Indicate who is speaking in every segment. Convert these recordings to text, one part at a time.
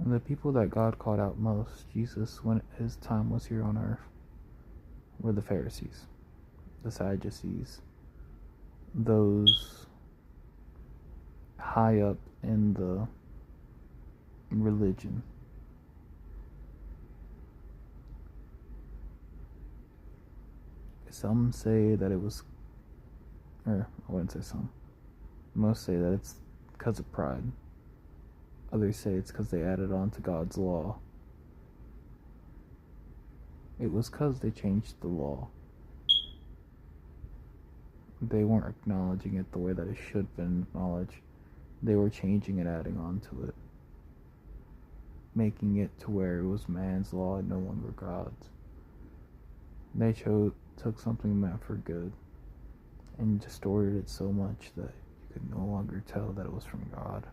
Speaker 1: And the people that God called out most, Jesus, when his time was here on earth, were the Pharisees, the Sadducees, those high up in the religion. Some say that it was, or I wouldn't say some, most say that it's because of pride. Others say it's because they added on to God's law. It was because they changed the law. They weren't acknowledging it the way that it should have been acknowledged. They were changing it, adding on to it, making it to where it was man's law and no longer God's. They took something meant for good and distorted it so much that you could no longer tell that it was from God,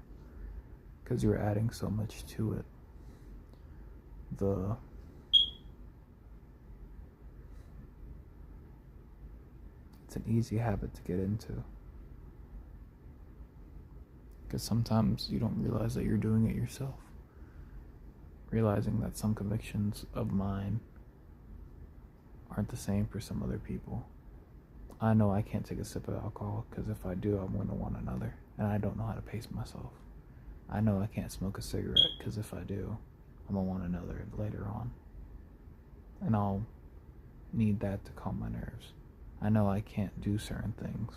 Speaker 1: because you were adding so much to it. It's an easy habit to get into, because sometimes you don't realize that you're doing it yourself. Realizing that some convictions of mine aren't the same for some other people. I know I can't take a sip of alcohol, because if I do, I'm going to want another, and I don't know how to pace myself. I know I can't smoke a cigarette, because if I do, I'm going to want another later on, and I'll need that to calm my nerves. I know I can't do certain things.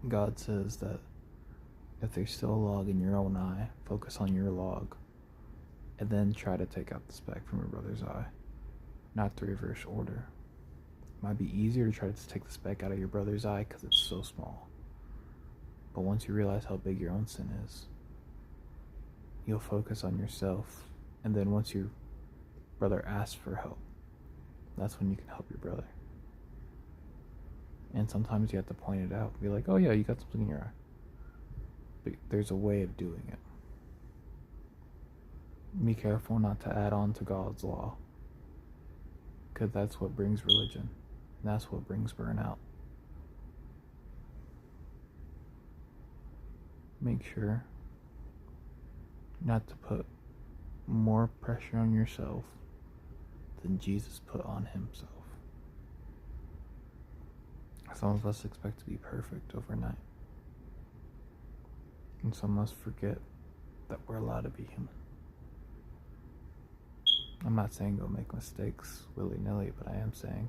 Speaker 1: God says that if there's still a log in your own eye, focus on your log, and then try to take out the speck from your brother's eye, not the reverse order. It might be easier to try to take the speck out of your brother's eye because it's so small. But once you realize how big your own sin is, you'll focus on yourself, and then once your brother asks for help, that's when you can help your brother. And sometimes you have to point it out. Be like, oh yeah, you got something in your eye. But there's a way of doing it. Be careful not to add on to God's law, because that's what brings religion. That's what brings burnout. Make sure not to put more pressure on yourself than Jesus put on himself. Some of us expect to be perfect overnight, and some of us forget that we're allowed to be human. I'm not saying go make mistakes willy-nilly, but I am saying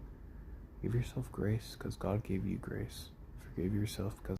Speaker 1: give yourself grace because God gave you grace. Forgive yourself because